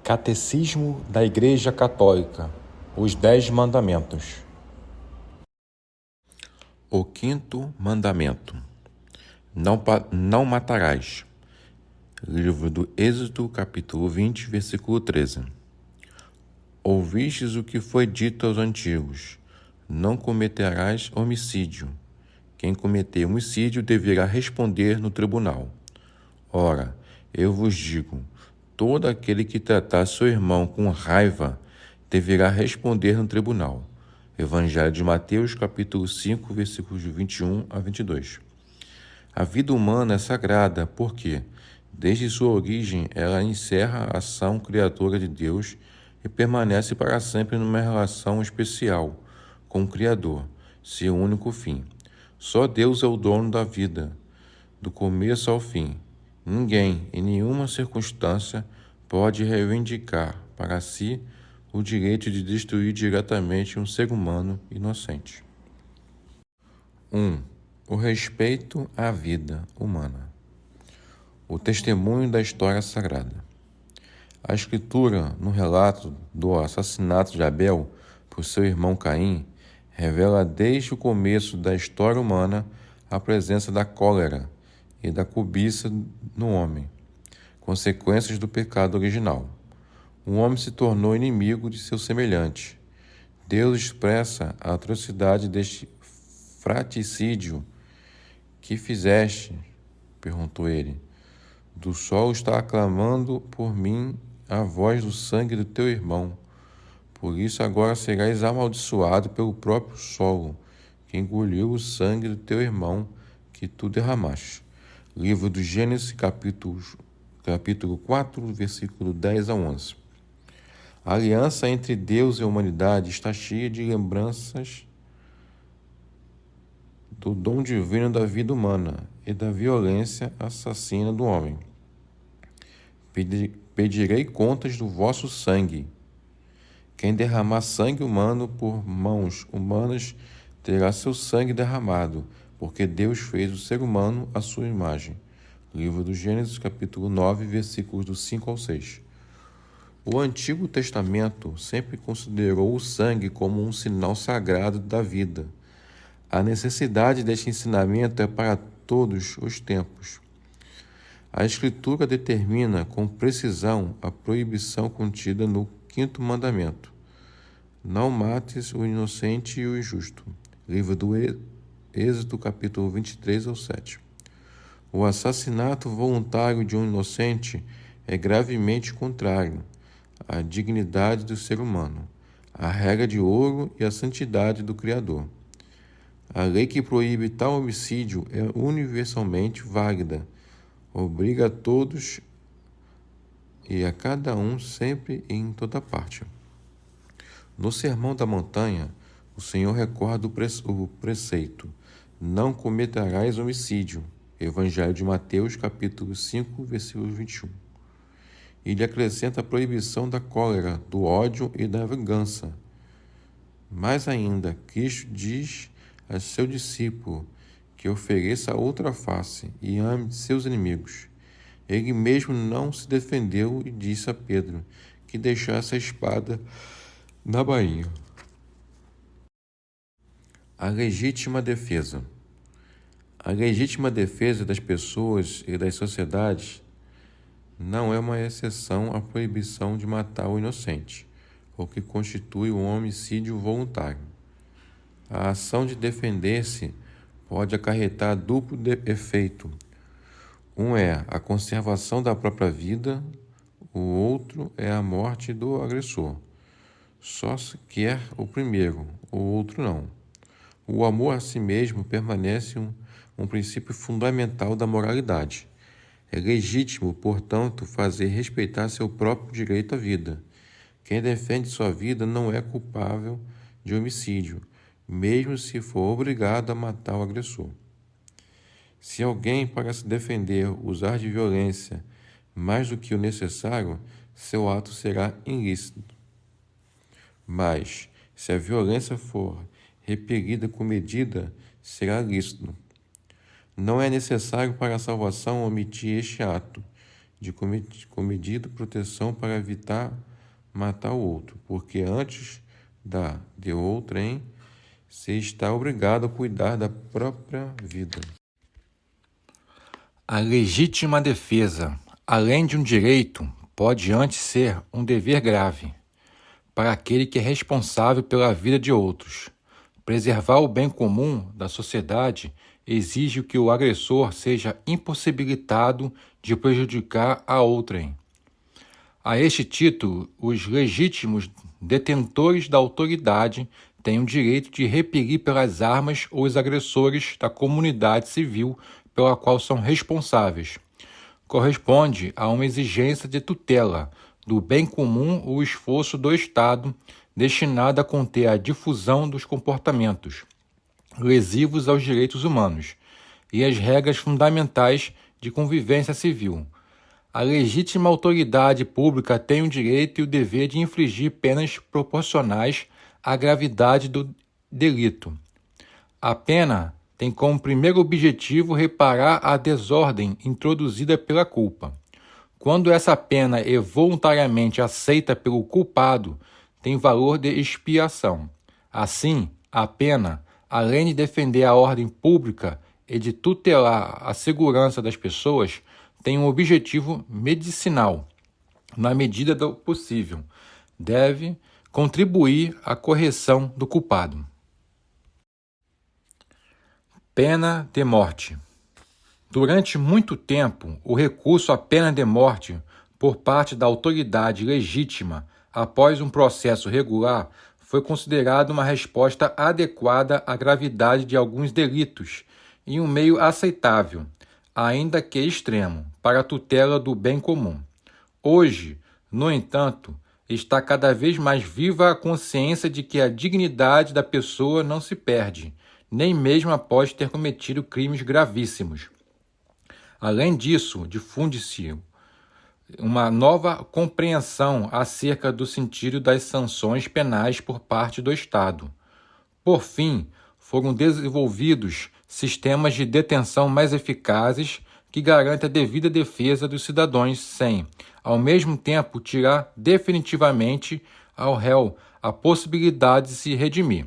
Catecismo da Igreja Católica, os 10 Mandamentos. O 5º Mandamento: Não matarás. Livro do Êxodo, capítulo 20, versículo 13. Ouvistes o que foi dito aos antigos: não cometerás homicídio. Quem cometer homicídio deverá responder no tribunal. Ora, eu vos digo, todo aquele que tratar seu irmão com raiva deverá responder no tribunal. Evangelho de Mateus, capítulo 5, versículos 21 a 22. A vida humana é sagrada porque, desde sua origem, ela encerra a ação criadora de Deus e permanece para sempre numa relação especial com o Criador, seu único fim. Só Deus é o dono da vida, do começo ao fim. Ninguém, em nenhuma circunstância, pode reivindicar para si o direito de destruir diretamente um ser humano inocente. 1. O respeito à vida humana. O testemunho da história sagrada. A Escritura, no relato do assassinato de Abel por seu irmão Caim, revela desde o começo da história humana a presença da cólera e da cobiça no homem, consequências do pecado original. O homem se tornou inimigo de seu semelhante. Deus expressa a atrocidade deste fratricídio. Que fizeste? Perguntou ele. Do sol está clamando por mim a voz do sangue do teu irmão. Por isso agora serás amaldiçoado pelo próprio solo, que engoliu o sangue do teu irmão que tu derramaste. Livro do Gênesis, capítulo 4, versículo 10 a 11. A aliança entre Deus e a humanidade está cheia de lembranças do dom divino da vida humana e da violência assassina do homem. Pedirei contas do vosso sangue. Quem derramar sangue humano por mãos humanas terá seu sangue derramado, porque Deus fez o ser humano à sua imagem. Livro do Gênesis, capítulo 9, versículos do 5 ao 6. O Antigo Testamento sempre considerou o sangue como um sinal sagrado da vida. A necessidade deste ensinamento é para todos os tempos. A Escritura determina com precisão a proibição contida no 5º Mandamento: não mates o inocente e o injusto. Livro do Êxodo, capítulo 23 ao 7. O assassinato voluntário de um inocente é gravemente contrário à dignidade do ser humano, à regra de ouro e à santidade do Criador. A lei que proíbe tal homicídio é universalmente válida, obriga a todos e a cada um sempre e em toda parte. No Sermão da Montanha, o Senhor recorda o preceito: não cometerás homicídio. Evangelho de Mateus, capítulo 5, versículo 21. Ele acrescenta a proibição da cólera, do ódio e da vingança. Mais ainda, Cristo diz a seu discípulo que ofereça a outra face e ame seus inimigos. Ele mesmo não se defendeu e disse a Pedro que deixasse a espada na bainha. A legítima defesa. A legítima defesa das pessoas e das sociedades não é uma exceção à proibição de matar o inocente, o que constitui um homicídio voluntário. A ação de defender-se pode acarretar duplo efeito. Um é a conservação da própria vida, o outro é a morte do agressor. Só se quer o primeiro, o outro não. O amor a si mesmo permanece um princípio fundamental da moralidade. É legítimo, portanto, fazer respeitar seu próprio direito à vida. Quem defende sua vida não é culpável de homicídio, mesmo se for obrigado a matar o agressor. Se alguém, para se defender, usar de violência mais do que o necessário, seu ato será ilícito. Mas, se a violência for repelida com medida, será lícito. Não é necessário para a salvação omitir este ato, comedida proteção para evitar matar o outro, porque antes de outrem se está obrigado a cuidar da própria vida. A legítima defesa, além de um direito, pode antes ser um dever grave para aquele que é responsável pela vida de outros. Preservar o bem comum da sociedade exige que o agressor seja impossibilitado de prejudicar a outrem. A este título, os legítimos detentores da autoridade têm o direito de repelir pelas armas os agressores da comunidade civil pela qual são responsáveis. Corresponde a uma exigência de tutela do bem comum o esforço do Estado destinado a conter a difusão dos comportamentos lesivos aos direitos humanos e as regras fundamentais de convivência civil. A legítima autoridade pública tem o direito e o dever de infligir penas proporcionais à gravidade do delito. A pena tem como primeiro objetivo reparar a desordem introduzida pela culpa. Quando essa pena é voluntariamente aceita pelo culpado, tem valor de expiação. Assim, a pena, além de defender a ordem pública e de tutelar a segurança das pessoas, tem um objetivo medicinal. Na medida do possível, deve contribuir à correção do culpado. Pena de morte. Durante muito tempo, o recurso à pena de morte por parte da autoridade legítima após um processo regular foi considerado uma resposta adequada à gravidade de alguns delitos e um meio aceitável, ainda que extremo, para a tutela do bem comum. Hoje, no entanto, está cada vez mais viva a consciência de que a dignidade da pessoa não se perde, nem mesmo após ter cometido crimes gravíssimos. Além disso, difunde-se uma nova compreensão acerca do sentido das sanções penais por parte do Estado. Por fim, foram desenvolvidos sistemas de detenção mais eficazes que garantem a devida defesa dos cidadãos sem, ao mesmo tempo, tirar definitivamente ao réu a possibilidade de se redimir.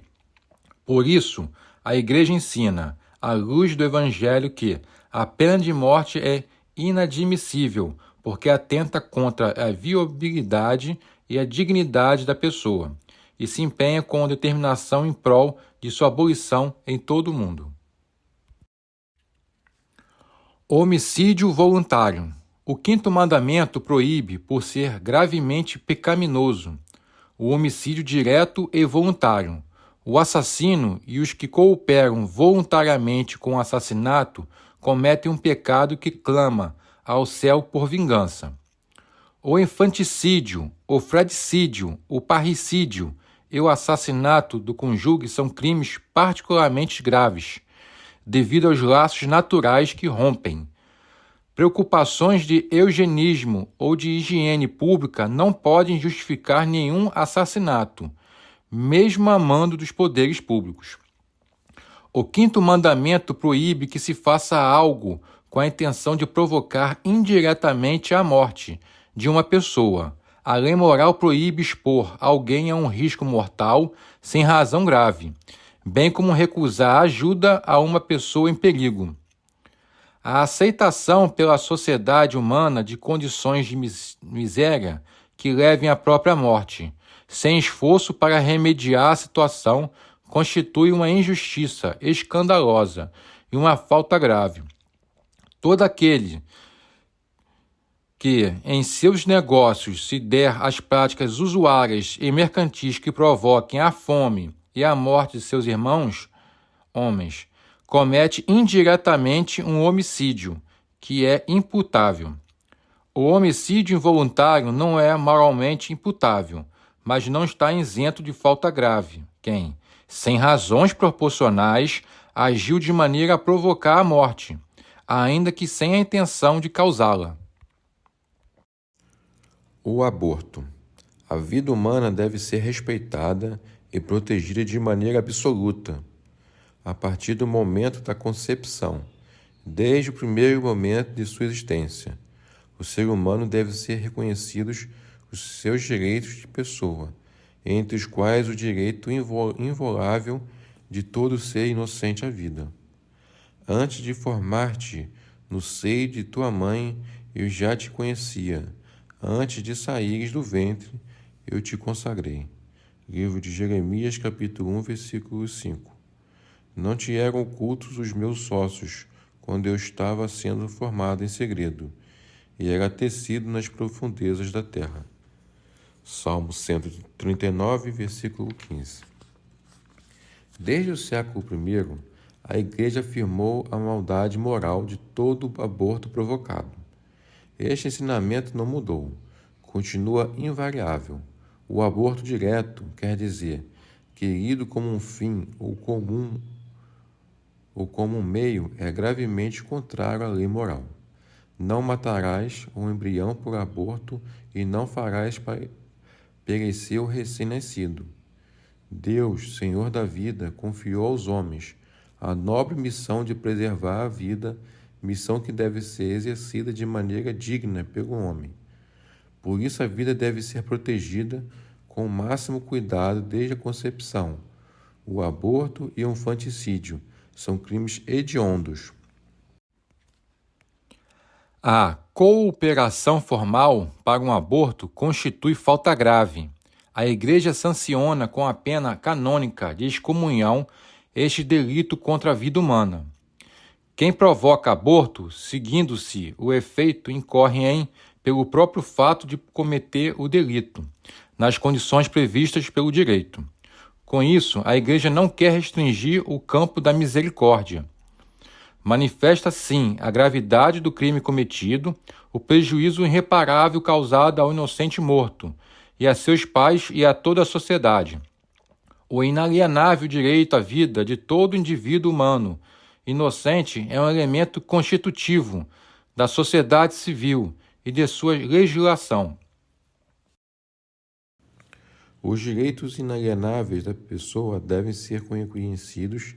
Por isso, a Igreja ensina, à luz do Evangelho, que a pena de morte é inadmissível, porque atenta contra a violabilidade e a dignidade da pessoa, e se empenha com determinação em prol de sua abolição em todo o mundo. Homicídio voluntário. O quinto mandamento proíbe, por ser gravemente pecaminoso, o homicídio direto e voluntário. O assassino e os que cooperam voluntariamente com o assassinato cometem um pecado que clama ao céu por vingança. O infanticídio, o fratricídio, o parricídio e o assassinato do cônjuge são crimes particularmente graves, devido aos laços naturais que rompem. Preocupações de eugenismo ou de higiene pública não podem justificar nenhum assassinato, mesmo a mando dos poderes públicos. O quinto mandamento proíbe que se faça algo com a intenção de provocar indiretamente a morte de uma pessoa. A lei moral proíbe expor alguém a um risco mortal sem razão grave, bem como recusar ajuda a uma pessoa em perigo. A aceitação pela sociedade humana de condições de miséria que levem à própria morte, sem esforço para remediar a situação, constitui uma injustiça escandalosa e uma falta grave. Todo aquele que, em seus negócios, se der às práticas usuárias e mercantis que provoquem a fome e a morte de seus irmãos, homens, comete indiretamente um homicídio, que é imputável. O homicídio involuntário não é moralmente imputável, mas não está isento de falta grave. Quem, sem razões proporcionais, agiu de maneira a provocar a morte, ainda que sem a intenção de causá-la. O aborto. A vida humana deve ser respeitada e protegida de maneira absoluta, a partir do momento da concepção, desde o primeiro momento de sua existência. O ser humano deve ser reconhecidos os seus direitos de pessoa, entre os quais o direito inviolável de todo ser inocente à vida. Antes de formar-te no seio de tua mãe, eu já te conhecia. Antes de saíres do ventre, eu te consagrei. Livro de Jeremias, capítulo 1, versículo 5. Não te eram ocultos os meus sócios, quando eu estava sendo formado em segredo, e era tecido nas profundezas da terra. Salmo 139, versículo 15. Desde o século I, a Igreja afirmou a maldade moral de todo aborto provocado. Este ensinamento não mudou, continua invariável. O aborto direto, quer dizer, querido como um fim ou como um meio, é gravemente contrário à lei moral. Não matarás o embrião por aborto e não farás perecer o recém-nascido. Deus, Senhor da vida, confiou aos homens a nobre missão de preservar a vida, missão que deve ser exercida de maneira digna pelo homem. Por isso a vida deve ser protegida com o máximo cuidado desde a concepção. O aborto e o infanticídio são crimes hediondos. A cooperação formal para um aborto constitui falta grave. A Igreja sanciona com a pena canônica de excomunhão este delito contra a vida humana. Quem provoca aborto, seguindo-se o efeito, incorre pelo próprio fato de cometer o delito, nas condições previstas pelo direito. Com isso, a Igreja não quer restringir o campo da misericórdia. Manifesta, sim, a gravidade do crime cometido, o prejuízo irreparável causado ao inocente morto, e a seus pais e a toda a sociedade. O inalienável direito à vida de todo indivíduo humano inocente é um elemento constitutivo da sociedade civil e de sua legislação. Os direitos inalienáveis da pessoa devem ser reconhecidos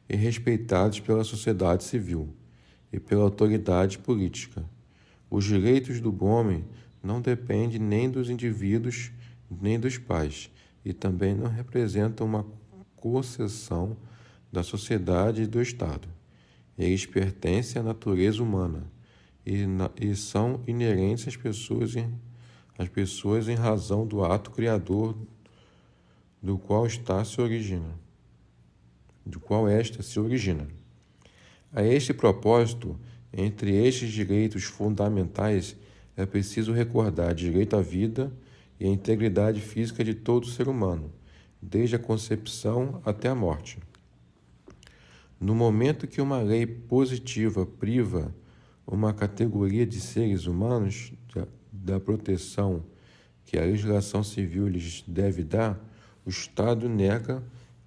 e respeitados pela sociedade civil e pela autoridade política. Os direitos do homem não dependem nem dos indivíduos nem dos pais, e também não representam uma concessão da sociedade e do Estado. Eles pertencem à natureza humana e são inerentes às pessoas em razão do ato criador do qual esta se origina. A este propósito, entre estes direitos fundamentais, é preciso recordar direito à vida e à integridade física de todo ser humano, desde a concepção até a morte. No momento que uma lei positiva priva uma categoria de seres humanos da proteção que a legislação civil lhes deve dar, o Estado nega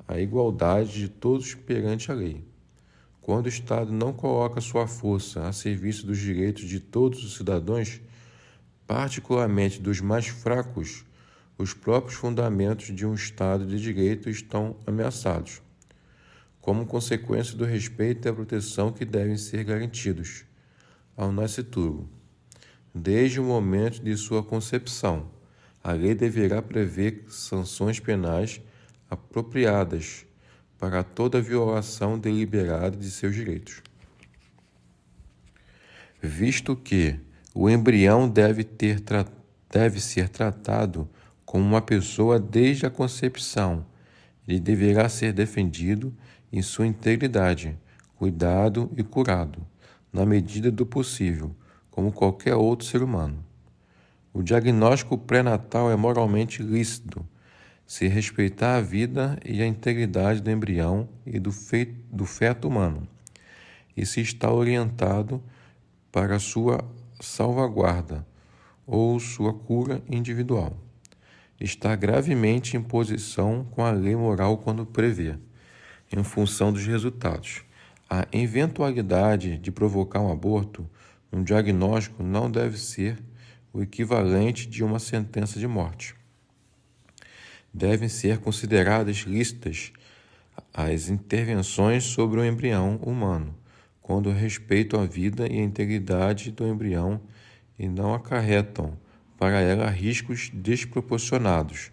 a igualdade de todos perante a lei. Quando o Estado não coloca sua força a serviço dos direitos de todos os cidadãos, particularmente dos mais fracos, os próprios fundamentos de um Estado de direito estão ameaçados, como consequência do respeito e da proteção que devem ser garantidos ao nascituro. Desde o momento de sua concepção, a lei deverá prever sanções penais apropriadas para toda violação deliberada de seus direitos. Visto que o embrião deve ser tratado como uma pessoa desde a concepção, ele deverá ser defendido em sua integridade, cuidado e curado, na medida do possível, como qualquer outro ser humano. O diagnóstico pré-natal é moralmente lícito, se respeitar a vida e a integridade do embrião e do feto humano, e se está orientado para sua salvaguarda ou sua cura individual. Está gravemente em posição com a lei moral quando prevê, em função dos resultados. A eventualidade de provocar um aborto, um diagnóstico não deve ser o equivalente de uma sentença de morte. Devem ser consideradas lícitas as intervenções sobre o embrião humano, quando respeitam a vida e a integridade do embrião e não acarretam para ela riscos desproporcionados,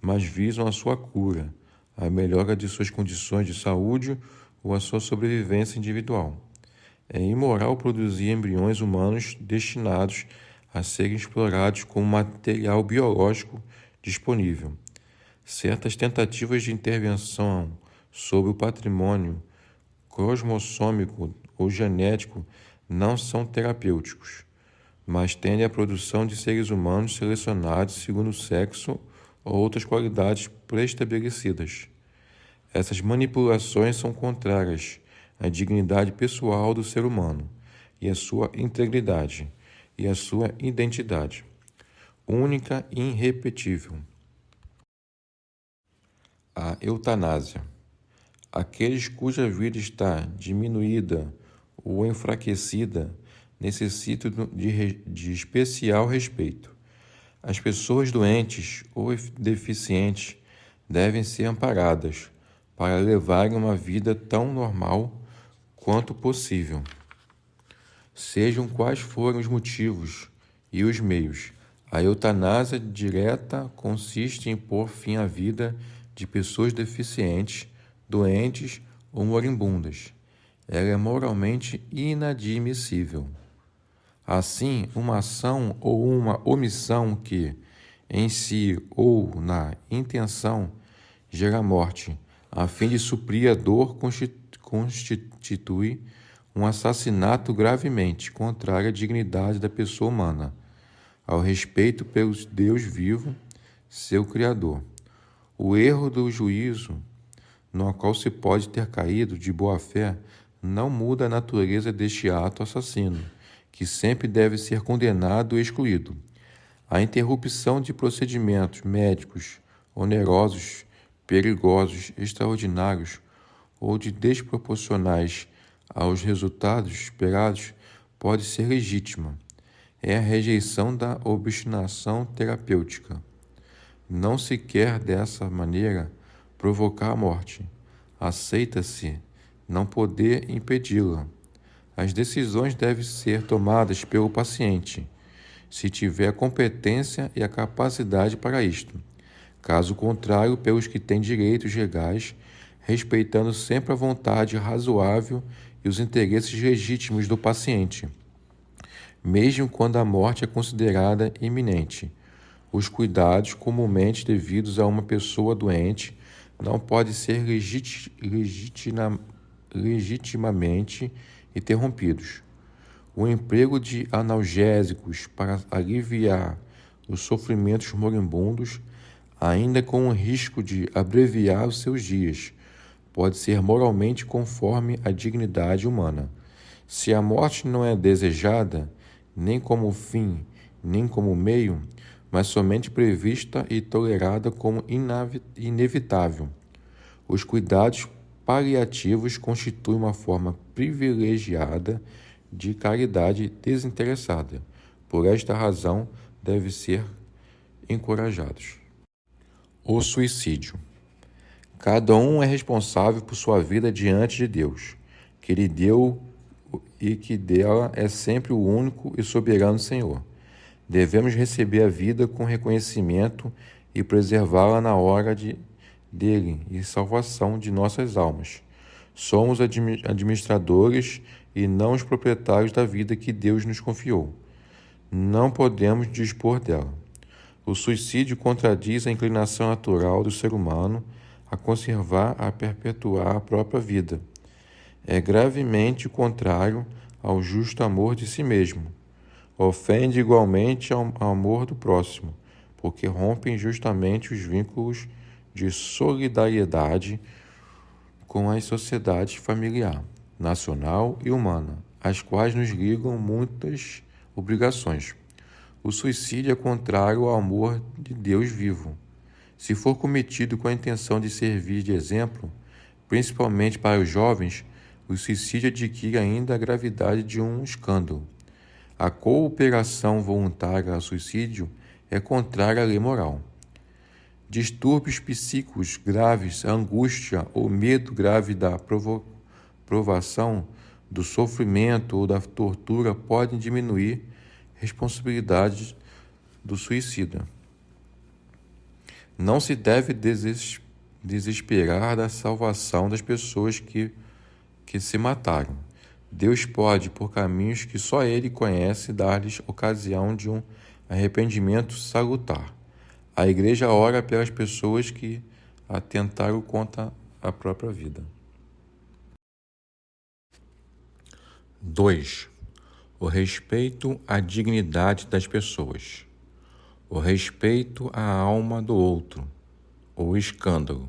mas visam a sua cura, a melhora de suas condições de saúde ou a sua sobrevivência individual. É imoral produzir embriões humanos destinados a serem explorados como material biológico disponível. Certas tentativas de intervenção sobre o patrimônio cromossômico ou genético não são terapêuticos, mas tendem à produção de seres humanos selecionados segundo o sexo ou outras qualidades pré-estabelecidas. Essas manipulações são contrárias à dignidade pessoal do ser humano e à sua integridade e à sua identidade, única e irrepetível. A eutanásia. Aqueles cuja vida está diminuída ou enfraquecida necessitam de especial respeito. As pessoas doentes ou deficientes devem ser amparadas para levarem uma vida tão normal quanto possível. Sejam quais forem os motivos e os meios, a eutanásia direta consiste em pôr fim à vida de pessoas deficientes, doentes ou moribundas. Ela é moralmente inadmissível. Assim, uma ação ou uma omissão que, em si ou na intenção, gera morte, a fim de suprir a dor, constitui um assassinato gravemente contrário à dignidade da pessoa humana, ao respeito pelo Deus vivo, seu Criador. O erro do juízo, no qual se pode ter caído de boa fé, não muda a natureza deste ato assassino, que sempre deve ser condenado e excluído. A interrupção de procedimentos médicos onerosos, perigosos, extraordinários ou de desproporcionais aos resultados esperados pode ser legítima. É a rejeição da obstinação terapêutica. Não se quer dessa maneira provocar a morte. Aceita-se não poder impedi-la. As decisões devem ser tomadas pelo paciente, se tiver a competência e a capacidade para isto. Caso contrário, pelos que têm direitos legais, respeitando sempre a vontade razoável e os interesses legítimos do paciente, mesmo quando a morte é considerada iminente. Os cuidados comumente devidos a uma pessoa doente não podem ser legitimamente interrompidos. O emprego de analgésicos para aliviar os sofrimentos moribundos, ainda com o risco de abreviar os seus dias, pode ser moralmente conforme à dignidade humana. Se a morte não é desejada, nem como fim, nem como meio, mas somente prevista e tolerada como inevitável, os cuidados paliativos constituem uma forma privilegiada de caridade desinteressada. Por esta razão, devem ser encorajados. O suicídio. Cada um é responsável por sua vida diante de Deus, que lhe deu e que dela é sempre o único e soberano Senhor. Devemos receber a vida com reconhecimento e preservá-la na hora dele e salvação de nossas almas. Somos administradores e não os proprietários da vida que Deus nos confiou. Não podemos dispor dela. O suicídio contradiz a inclinação natural do ser humano a conservar, a perpetuar a própria vida. É gravemente contrário ao justo amor de si mesmo. Ofende igualmente ao amor do próximo, porque rompe injustamente os vínculos de solidariedade com a sociedade familiar, nacional e humana, às quais nos ligam muitas obrigações. O suicídio é contrário ao amor de Deus vivo. Se for cometido com a intenção de servir de exemplo, principalmente para os jovens, o suicídio adquire ainda a gravidade de um escândalo. A cooperação voluntária ao suicídio é contrária à lei moral. Distúrbios psíquicos graves, a angústia ou medo grave da provação, do sofrimento ou da tortura podem diminuir responsabilidade do suicida. Não se deve desesperar da salvação das pessoas que se mataram. Deus pode, por caminhos que só Ele conhece, dar-lhes ocasião de um arrependimento salutar. A Igreja ora pelas pessoas que atentaram contra a própria vida. 2. O respeito à dignidade das pessoas. O respeito à alma do outro. O escândalo.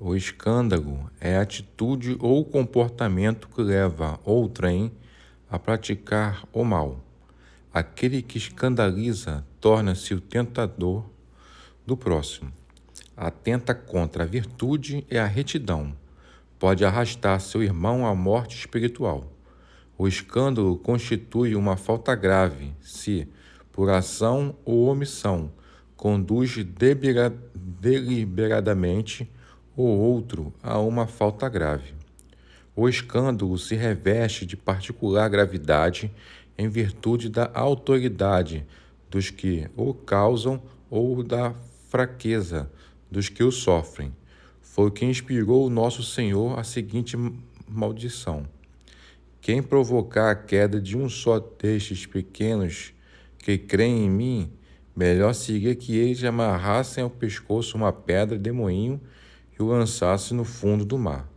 O escândalo é a atitude ou comportamento que leva outrem a praticar o mal. Aquele que escandaliza torna-se o tentador do próximo. Atenta contra a virtude e a retidão. Pode arrastar seu irmão à morte espiritual. O escândalo constitui uma falta grave se, por ação ou omissão, conduz deliberadamente o outro a uma falta grave. O escândalo se reveste de particular gravidade em virtude da autoridade dos que o causam ou da fraqueza dos que o sofrem. Foi o que inspirou o nosso Senhor a seguinte maldição: quem provocar a queda de um só destes pequenos que creem em mim, melhor seria que eles amarrassem ao pescoço uma pedra de moinho e o lançassem no fundo do mar.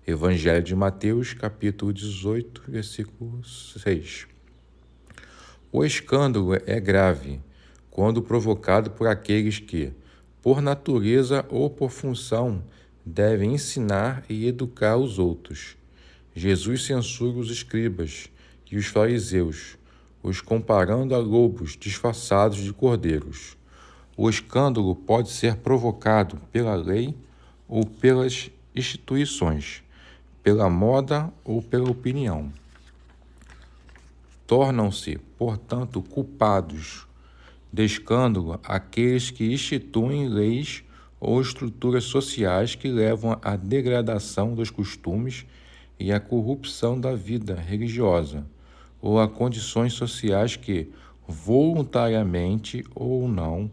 Evangelho de Mateus, capítulo 18, versículo 6. O escândalo é grave quando provocado por aqueles que, por natureza ou por função, devem ensinar e educar os outros. Jesus censura os escribas e os fariseus, os comparando a lobos disfarçados de cordeiros. O escândalo pode ser provocado pela lei ou pelas instituições, pela moda ou pela opinião. Tornam-se, portanto, culpados de escândalo aqueles que instituem leis ou estruturas sociais que levam à degradação dos costumes e à corrupção da vida religiosa, ou a condições sociais que, voluntariamente ou não,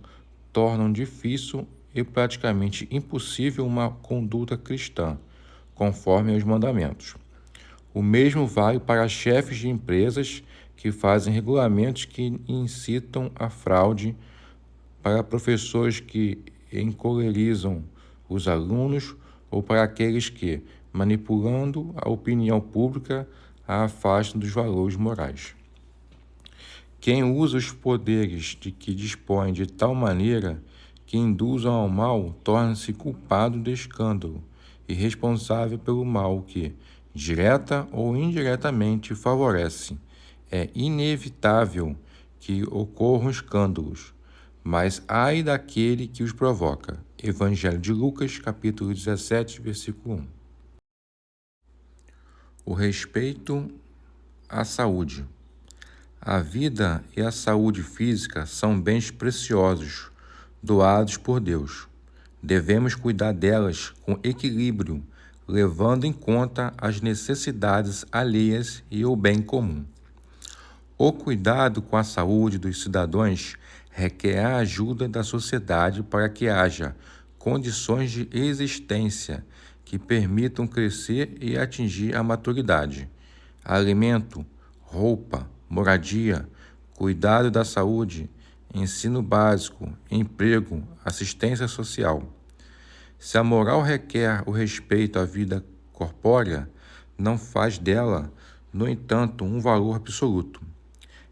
tornam difícil e praticamente impossível uma conduta cristã, conforme os mandamentos. O mesmo vale para chefes de empresas que fazem regulamentos que incitam a fraude, para professores que encolerizam os alunos ou para aqueles que, manipulando a opinião pública, a afastam dos valores morais. Quem usa os poderes de que dispõe de tal maneira que induzam ao mal torna-se culpado de escândalo e responsável pelo mal que, direta ou indiretamente, favorece. É inevitável que ocorram escândalos, mas ai daquele que os provoca. Evangelho de Lucas, capítulo 17, versículo 1. O respeito à saúde. A vida e a saúde física são bens preciosos, doados por Deus. Devemos cuidar delas com equilíbrio, levando em conta as necessidades alheias e o bem comum. O cuidado com a saúde dos cidadãos requer a ajuda da sociedade para que haja condições de existência que permitam crescer e atingir a maturidade. Alimento, roupa, moradia, cuidado da saúde, ensino básico, emprego, assistência social. Se a moral requer o respeito à vida corpórea, não faz dela, no entanto, um valor absoluto.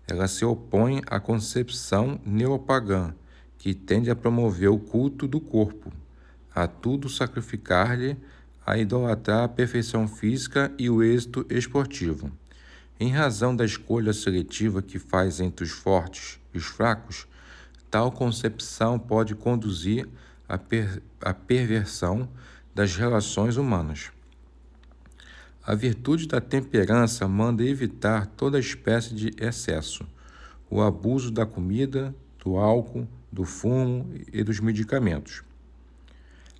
Ela se opõe à concepção neopagã, que tende a promover o culto do corpo, a tudo sacrificar-lhe, a idolatrar a perfeição física e o êxito esportivo. Em razão da escolha seletiva que faz entre os fortes e os fracos, tal concepção pode conduzir à perversão das relações humanas. A virtude da temperança manda evitar toda espécie de excesso, o abuso da comida, do álcool, do fumo e dos medicamentos.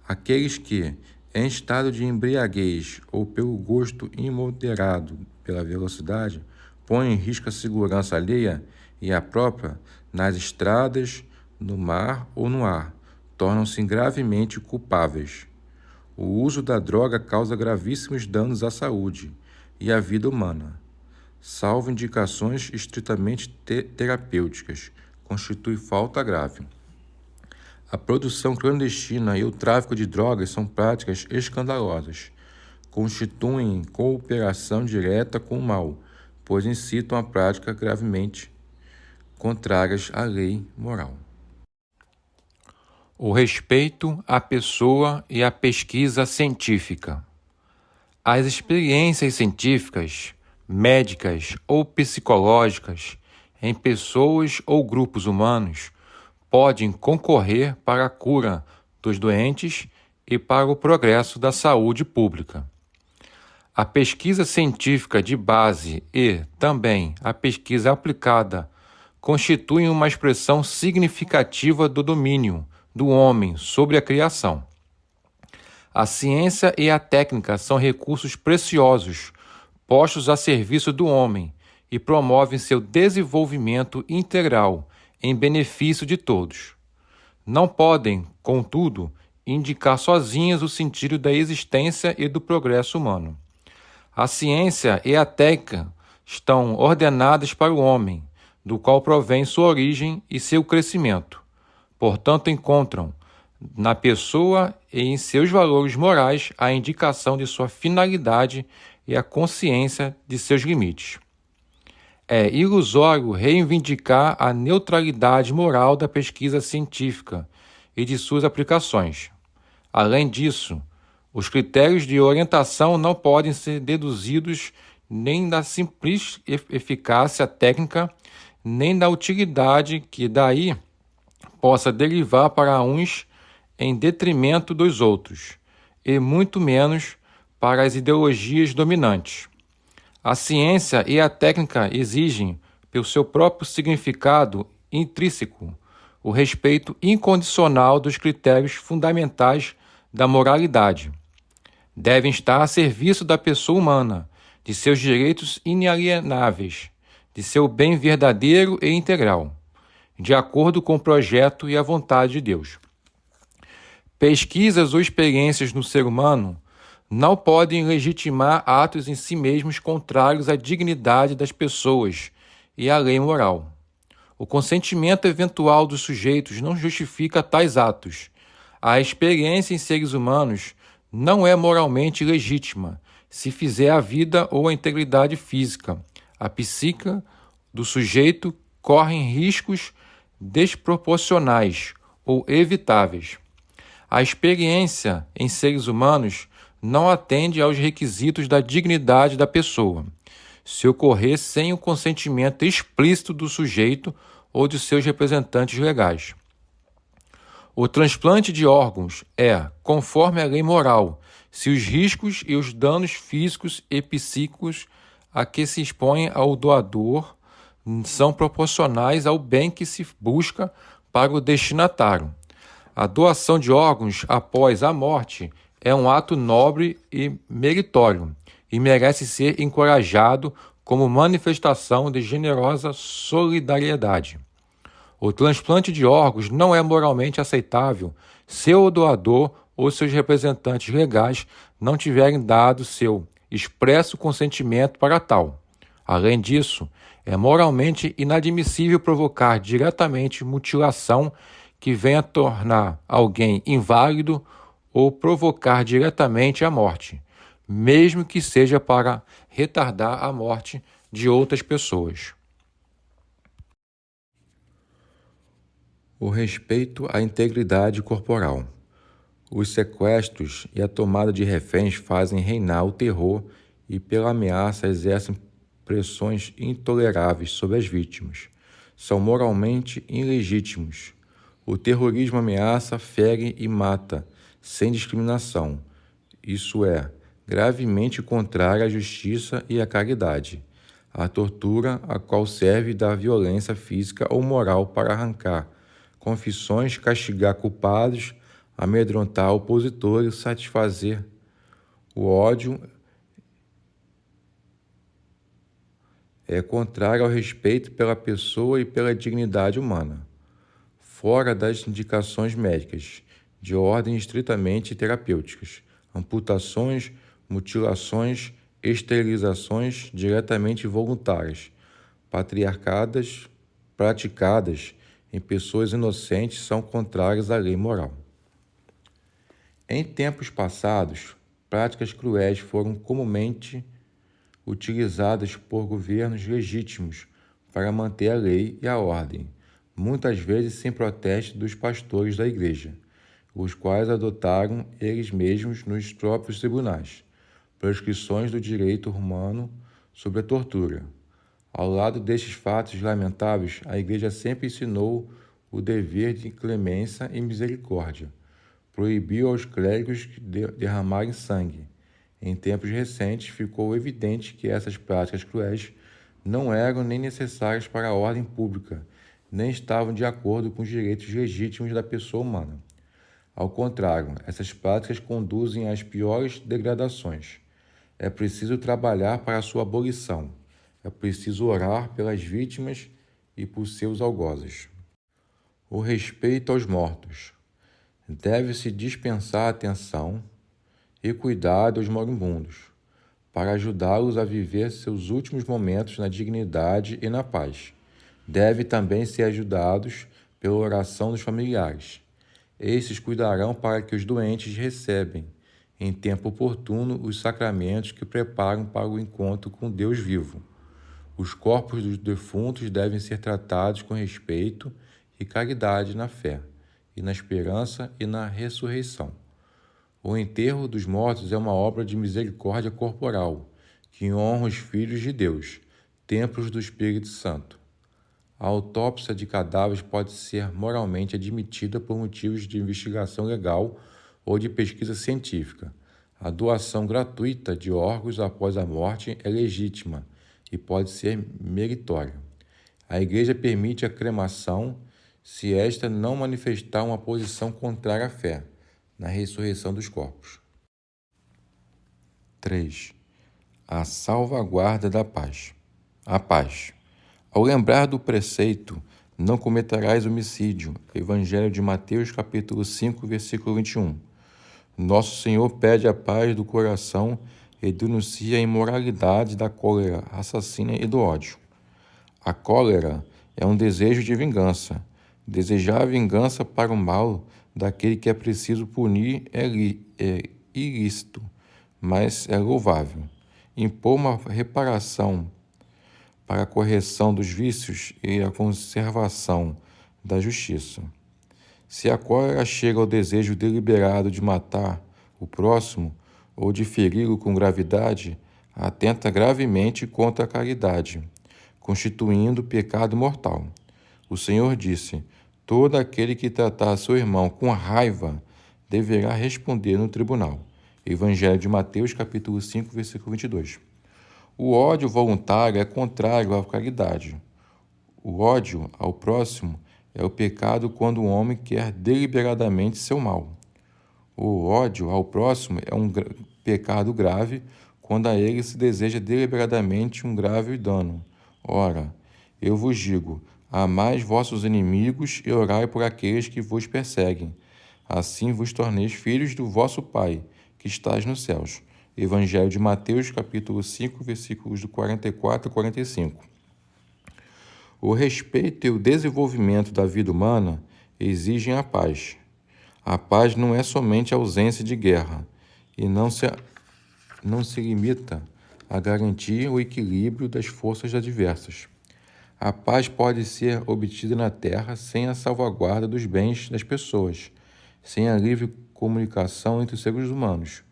Aqueles que, em estado de embriaguez ou pelo gosto imoderado pela velocidade, põem em risco a segurança alheia e a própria nas estradas, no mar ou no ar, tornam-se gravemente culpáveis. O uso da droga causa gravíssimos danos à saúde e à vida humana. Salvo indicações estritamente terapêuticas, constitui falta grave. A produção clandestina e o tráfico de drogas são práticas escandalosas. Constituem cooperação direta com o mal, pois incitam a prática gravemente contrárias à lei moral. O respeito à pessoa e à pesquisa científica. As experiências científicas, médicas ou psicológicas em pessoas ou grupos humanos podem concorrer para a cura dos doentes e para o progresso da saúde pública. A pesquisa científica de base e, também, a pesquisa aplicada constituem uma expressão significativa do domínio do homem sobre a criação. A ciência e a técnica são recursos preciosos postos a serviço do homem e promovem seu desenvolvimento integral em benefício de todos. Não podem, contudo, indicar sozinhas o sentido da existência e do progresso humano. A ciência e a técnica estão ordenadas para o homem, do qual provém sua origem e seu crescimento. Portanto, encontram na pessoa e em seus valores morais a indicação de sua finalidade e a consciência de seus limites. É ilusório reivindicar a neutralidade moral da pesquisa científica e de suas aplicações. Além disso, os critérios de orientação não podem ser deduzidos nem da simples eficácia técnica, nem da utilidade que daí possa derivar para uns em detrimento dos outros, e muito menos para as ideologias dominantes. A ciência e a técnica exigem, pelo seu próprio significado intrínseco, o respeito incondicional dos critérios fundamentais da moralidade. Devem estar a serviço da pessoa humana, de seus direitos inalienáveis, de seu bem verdadeiro e integral, de acordo com o projeto e a vontade de Deus. Pesquisas ou experiências no ser humano não podem legitimar atos em si mesmos contrários à dignidade das pessoas e à lei moral. O consentimento eventual dos sujeitos não justifica tais atos. A experiência em seres humanos não é moralmente legítima se fizer a vida ou a integridade física. A psique do sujeito corre riscos desproporcionais ou evitáveis. A experiência em seres humanos não atende aos requisitos da dignidade da pessoa, se ocorrer sem o consentimento explícito do sujeito ou de seus representantes legais. O transplante de órgãos é, conforme a lei moral, se os riscos e os danos físicos e psíquicos a que se expõe ao doador são proporcionais ao bem que se busca para o destinatário. A doação de órgãos após a morte é um ato nobre e meritório e merece ser encorajado como manifestação de generosa solidariedade. O transplante de órgãos não é moralmente aceitável se o doador ou seus representantes legais não tiverem dado seu expresso consentimento para tal. Além disso, é moralmente inadmissível provocar diretamente mutilação que venha tornar alguém inválido ou provocar diretamente a morte, mesmo que seja para retardar a morte de outras pessoas. O respeito à integridade corporal. Os sequestros e a tomada de reféns fazem reinar o terror e, pela ameaça, exercem pressões intoleráveis sobre as vítimas. São moralmente ilegítimos. O terrorismo ameaça, fere e mata, sem discriminação. Isso é, gravemente contrário à justiça e à caridade. A tortura, a qual serve da violência física ou moral para arrancar confissões, castigar culpados, amedrontar opositores, satisfazer o ódio, É contrário ao respeito pela pessoa e pela dignidade humana, fora das indicações médicas, de ordem estritamente terapêuticas, amputações, mutilações, esterilizações diretamente voluntárias, praticadas em pessoas inocentes são contrárias à lei moral. Em tempos passados, práticas cruéis foram comumente utilizadas por governos legítimos para manter a lei e a ordem, muitas vezes sem protesto dos pastores da igreja, os quais adotaram eles mesmos nos próprios tribunais prescrições do direito romano sobre a tortura. Ao lado destes fatos lamentáveis, a igreja sempre ensinou o dever de clemência e misericórdia. Proibiu aos clérigos derramarem sangue. Em tempos recentes, ficou evidente que essas práticas cruéis não eram nem necessárias para a ordem pública, nem estavam de acordo com os direitos legítimos da pessoa humana. Ao contrário, essas práticas conduzem às piores degradações. É preciso trabalhar para a sua abolição. É preciso orar pelas vítimas e por seus algozes. O respeito aos mortos. Deve-se dispensar atenção e cuidado aos moribundos, para ajudá-los a viver seus últimos momentos na dignidade e na paz. Deve também ser ajudados pela oração dos familiares. Esses cuidarão para que os doentes recebam, em tempo oportuno, os sacramentos que preparam para o encontro com Deus vivo. Os corpos dos defuntos devem ser tratados com respeito e caridade na fé, e na esperança e na ressurreição. O enterro dos mortos é uma obra de misericórdia corporal, que honra os filhos de Deus, templos do Espírito Santo. A autópsia de cadáveres pode ser moralmente admitida por motivos de investigação legal ou de pesquisa científica. A doação gratuita de órgãos após a morte é legítima e pode ser meritória. A Igreja permite a cremação se esta não manifestar uma posição contrária à fé na ressurreição dos corpos. 3. A salvaguarda da paz. A paz. Ao lembrar do preceito, não cometerás homicídio, Evangelho de Mateus, capítulo 5, versículo 21. Nosso Senhor pede a paz do coração e denuncia a imoralidade da cólera assassina e do ódio. A cólera é um desejo de vingança. Desejar a vingança para o mal daquele que é preciso punir é ilícito, mas é louvável. Impor uma reparação para a correção dos vícios e a conservação da justiça. Se a cólera chega ao desejo deliberado de matar o próximo ou de feri-lo com gravidade, atenta gravemente contra a caridade, constituindo pecado mortal. O Senhor disse: todo aquele que tratar seu irmão com raiva deverá responder no tribunal. Evangelho de Mateus, capítulo 5, versículo 22. O ódio voluntário é contrário à caridade. O ódio ao próximo é o pecado quando o homem quer deliberadamente seu mal. O ódio ao próximo é um pecado grave quando a ele se deseja deliberadamente um grave dano. Ora, eu vos digo, amai vossos inimigos e orai por aqueles que vos perseguem. Assim vos torneis filhos do vosso Pai, que estás nos céus. Evangelho de Mateus, capítulo 5, versículos do 44 a 45. O respeito e o desenvolvimento da vida humana exigem a paz. A paz não é somente a ausência de guerra e não se limita a garantir o equilíbrio das forças adversas. A paz pode ser obtida na terra sem a salvaguarda dos bens das pessoas, sem a livre comunicação entre os seres humanos.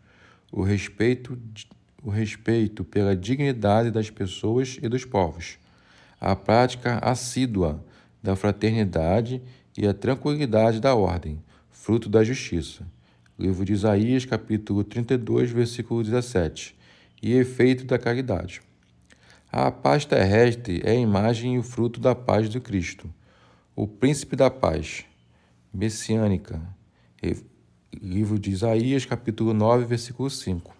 O respeito pela dignidade das pessoas e dos povos, a prática assídua da fraternidade e a tranquilidade da ordem, fruto da justiça. Livro de Isaías, capítulo 32, versículo 17. E efeito da caridade. A paz terrestre é a imagem e o fruto da paz do Cristo, o príncipe da paz, messiânica. Livro de Isaías, capítulo 9, versículo 5.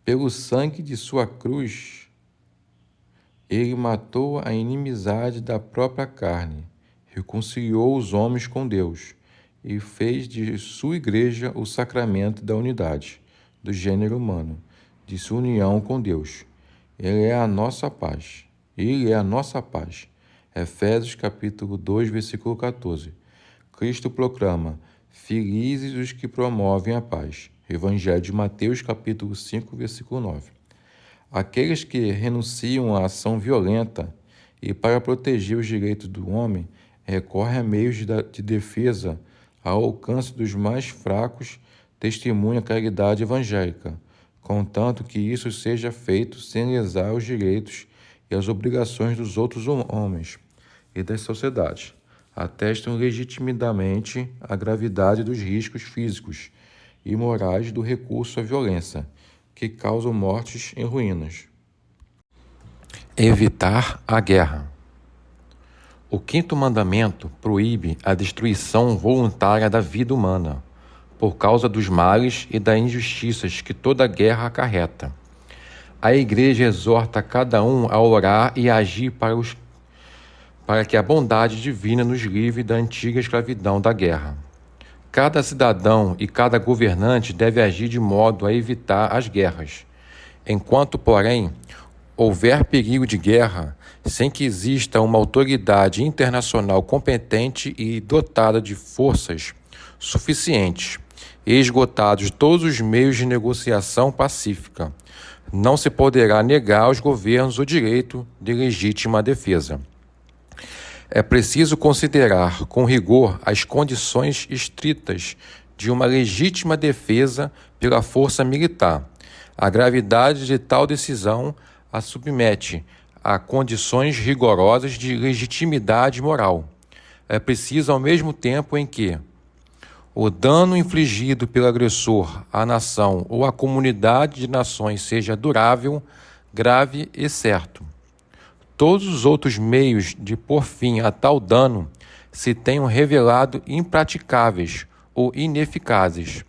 Pelo sangue de sua cruz, Ele matou a inimizade da própria carne, reconciliou os homens com Deus e fez de sua igreja o sacramento da unidade do gênero humano, de sua união com Deus. Ele é a nossa paz. Ele é a nossa paz. Efésios capítulo 2, versículo 14. Cristo proclama: felizes os que promovem a paz. Evangelho de Mateus capítulo 5, versículo 9. Aqueles que renunciam à ação violenta e, para proteger os direitos do homem, recorrem a meios de defesa ao alcance dos mais fracos, testemunham a caridade evangélica, contanto que isso seja feito sem lesar os direitos e as obrigações dos outros homens e das sociedades. Atestam legitimamente a gravidade dos riscos físicos e morais do recurso à violência, que causam mortes e ruínas. Evitar a guerra. O quinto mandamento proíbe a destruição voluntária da vida humana, por causa dos males e das injustiças que toda guerra acarreta. A Igreja exorta cada um a orar e a agir para que a bondade divina nos livre da antiga escravidão da guerra. Cada cidadão e cada governante deve agir de modo a evitar as guerras. Enquanto, porém, houver perigo de guerra, sem que exista uma autoridade internacional competente e dotada de forças suficientes e esgotados todos os meios de negociação pacífica, não se poderá negar aos governos o direito de legítima defesa. É preciso considerar com rigor as condições estritas de uma legítima defesa pela força militar. A gravidade de tal decisão a submete a condições rigorosas de legitimidade moral. É preciso, ao mesmo tempo em que o dano infligido pelo agressor à nação ou à comunidade de nações seja durável, grave e certo. Todos os outros meios de pôr fim a tal dano se tenham revelado impraticáveis ou ineficazes.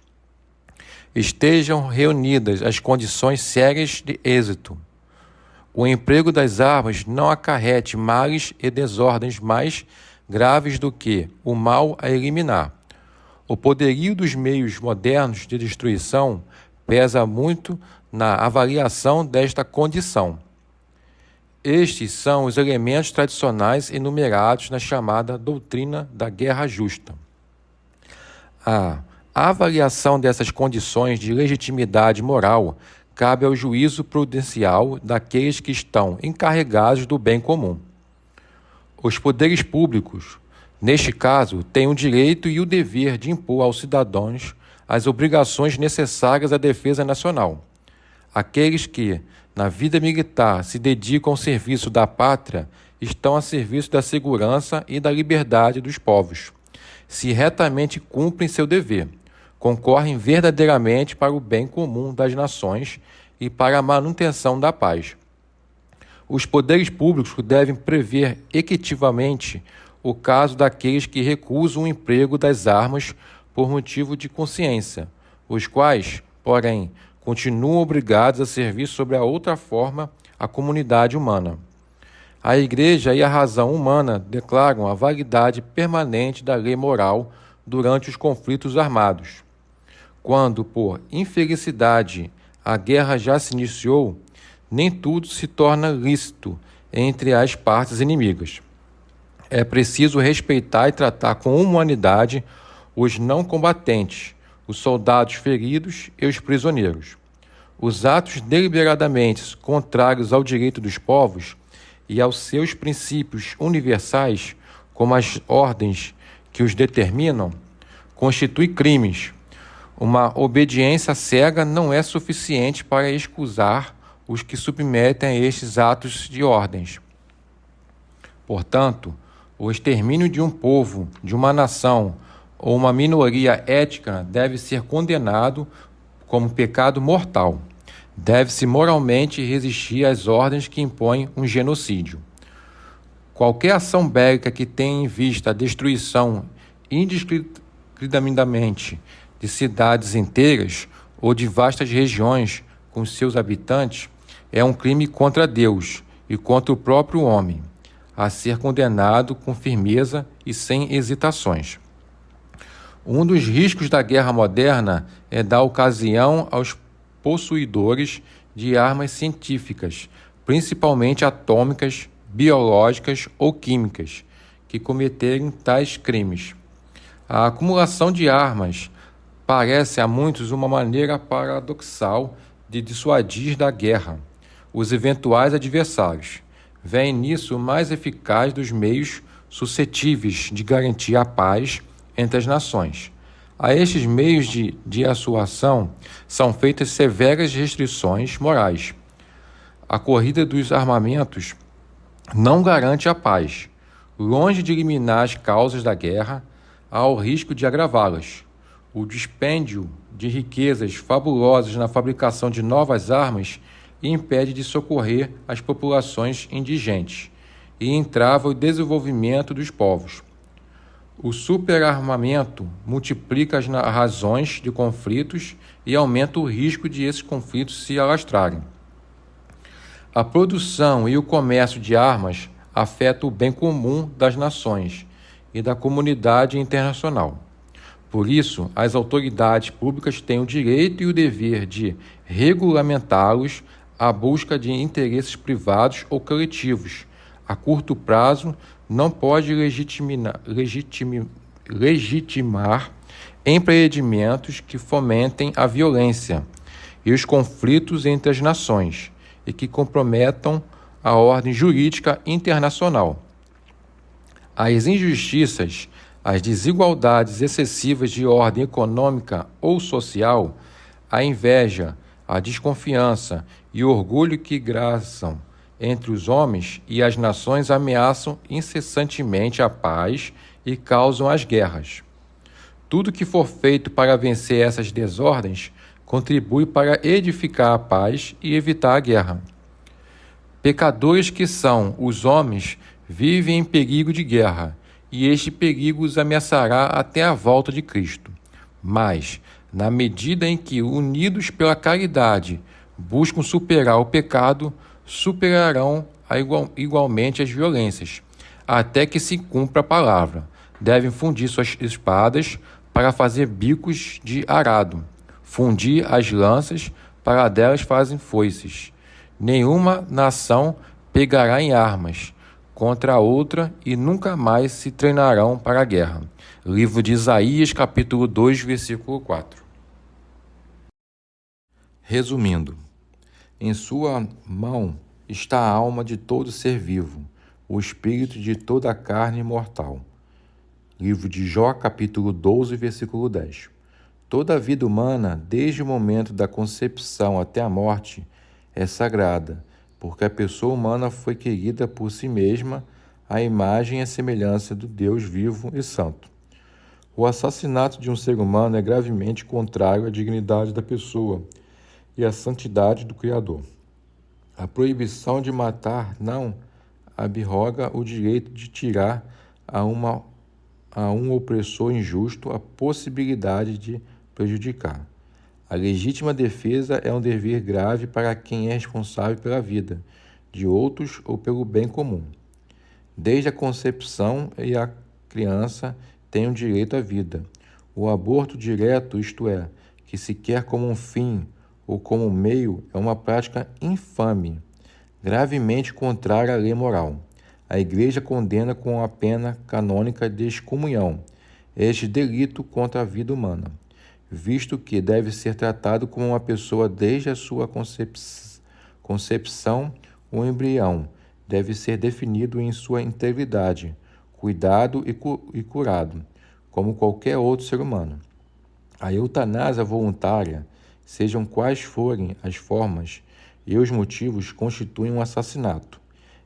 Estejam reunidas as condições sérias de êxito. O emprego das armas não acarrete males e desordens mais graves do que o mal a eliminar. O poderio dos meios modernos de destruição pesa muito na avaliação desta condição. Estes são os elementos tradicionais enumerados na chamada doutrina da guerra justa. A avaliação dessas condições de legitimidade moral cabe ao juízo prudencial daqueles que estão encarregados do bem comum. Os poderes públicos, neste caso, têm o direito e o dever de impor aos cidadãos as obrigações necessárias à defesa nacional. Aqueles que, na vida militar, se dedicam ao serviço da pátria, estão a serviço da segurança e da liberdade dos povos. Se retamente cumprem seu dever, concorrem verdadeiramente para o bem comum das nações e para a manutenção da paz. Os poderes públicos devem prever equitativamente o caso daqueles que recusam o emprego das armas por motivo de consciência, os quais, porém, continuam obrigados a servir sobre a outra forma a comunidade humana. A Igreja e a razão humana declaram a validade permanente da lei moral durante os conflitos armados. Quando, por infelicidade, a guerra já se iniciou, nem tudo se torna lícito entre as partes inimigas. É preciso respeitar e tratar com humanidade os não combatentes, os soldados feridos e os prisioneiros. Os atos deliberadamente contrários ao direito dos povos e aos seus princípios universais, como as ordens que os determinam, constituem crimes. Uma obediência cega não é suficiente para excusar os que submetem a estes atos de ordens. Portanto, o extermínio de um povo, de uma nação ou uma minoria étnica deve ser condenado como pecado mortal. Deve-se moralmente resistir às ordens que impõem um genocídio. Qualquer ação bélica que tenha em vista a destruição indiscriminadamente de cidades inteiras ou de vastas regiões com seus habitantes é um crime contra Deus e contra o próprio homem, a ser condenado com firmeza e sem hesitações. Um dos riscos da guerra moderna é dar ocasião aos possuidores de armas científicas, principalmente atômicas, biológicas ou químicas, que cometerem tais crimes. A acumulação de armas parece a muitos uma maneira paradoxal de dissuadir da guerra os eventuais adversários. Vem nisso o mais eficaz dos meios suscetíveis de garantir a paz entre as nações. A estes meios de dissuasão são feitas severas restrições morais. A corrida dos armamentos não garante a paz. Longe de eliminar as causas da guerra, há o risco de agravá-las. O dispêndio de riquezas fabulosas na fabricação de novas armas impede de socorrer as populações indigentes e entrava o desenvolvimento dos povos. O superarmamento multiplica as razões de conflitos e aumenta o risco de esses conflitos se alastrarem. A produção e o comércio de armas afetam o bem comum das nações e da comunidade internacional. Por isso, as autoridades públicas têm o direito e o dever de regulamentá-los à busca de interesses privados ou coletivos. A curto prazo, não pode legitimar empreendimentos que fomentem a violência e os conflitos entre as nações e que comprometam a ordem jurídica internacional. As injustiças, as desigualdades excessivas de ordem econômica ou social, a inveja, a desconfiança e o orgulho que graçam entre os homens e as nações ameaçam incessantemente a paz e causam as guerras. Tudo que for feito para vencer essas desordens contribui para edificar a paz e evitar a guerra. Pecadores que são os homens vivem em perigo de guerra, e este perigo os ameaçará até a volta de Cristo. Mas, na medida em que, unidos pela caridade, buscam superar o pecado, superarão igualmente as violências, até que se cumpra a palavra. Devem fundir suas espadas para fazer bicos de arado, fundir as lanças para delas fazem foices. Nenhuma nação pegará em armas contra a outra e nunca mais se treinarão para a guerra. Livro de Isaías, capítulo 2, versículo 4. Resumindo, em sua mão está a alma de todo ser vivo, o espírito de toda a carne mortal. Livro de Jó, capítulo 12, versículo 10. Toda a vida humana, desde o momento da concepção até a morte, é sagrada, porque a pessoa humana foi querida por si mesma, à imagem e à semelhança do Deus vivo e santo. O assassinato de um ser humano é gravemente contrário à dignidade da pessoa e à santidade do Criador. A proibição de matar não abroga o direito de tirar a um opressor injusto a possibilidade de prejudicar. A legítima defesa é um dever grave para quem é responsável pela vida de outros ou pelo bem comum. Desde a concepção e a criança tem o direito à vida. O aborto direto, isto é, que se quer como um fim ou como um meio, é uma prática infame, gravemente contrária à lei moral. A Igreja condena com a pena canônica de excomunhão este delito contra a vida humana, visto que deve ser tratado como uma pessoa desde a sua concepção. O embrião deve ser definido em sua integridade, cuidado e curado, como qualquer outro ser humano. A eutanásia voluntária, sejam quais forem as formas e os motivos, constitui um assassinato.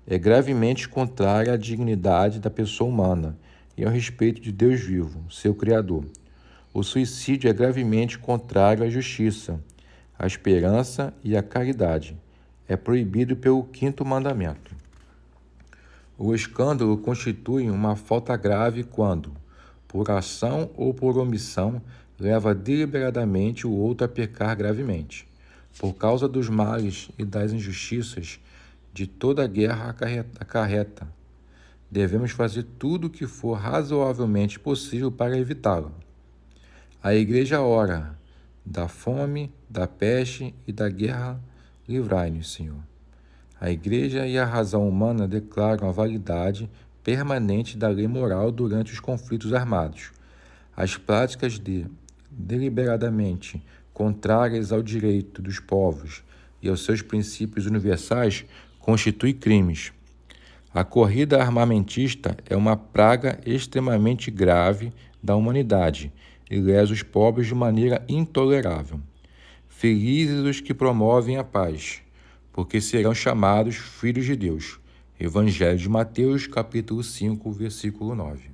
É gravemente contrária à dignidade da pessoa humana e ao respeito de Deus vivo, seu Criador. O suicídio é gravemente contrário à justiça, à esperança e à caridade. É proibido pelo 5º mandamento. O escândalo constitui uma falta grave quando, por ação ou por omissão, leva deliberadamente o outro a pecar gravemente. Por causa dos males e das injustiças de toda a guerra acarreta. Devemos fazer tudo o que for razoavelmente possível para evitá-la. A Igreja ora: da fome, da peste e da guerra, livrai-nos, Senhor. A Igreja e a razão humana declaram a validade permanente da lei moral durante os conflitos armados. As práticas deliberadamente contrárias ao direito dos povos e aos seus princípios universais constituem crimes. A corrida armamentista é uma praga extremamente grave da humanidade e lesa os pobres de maneira intolerável. Felizes os que promovem a paz, porque serão chamados filhos de Deus. Evangelho de Mateus, capítulo 5, versículo 9.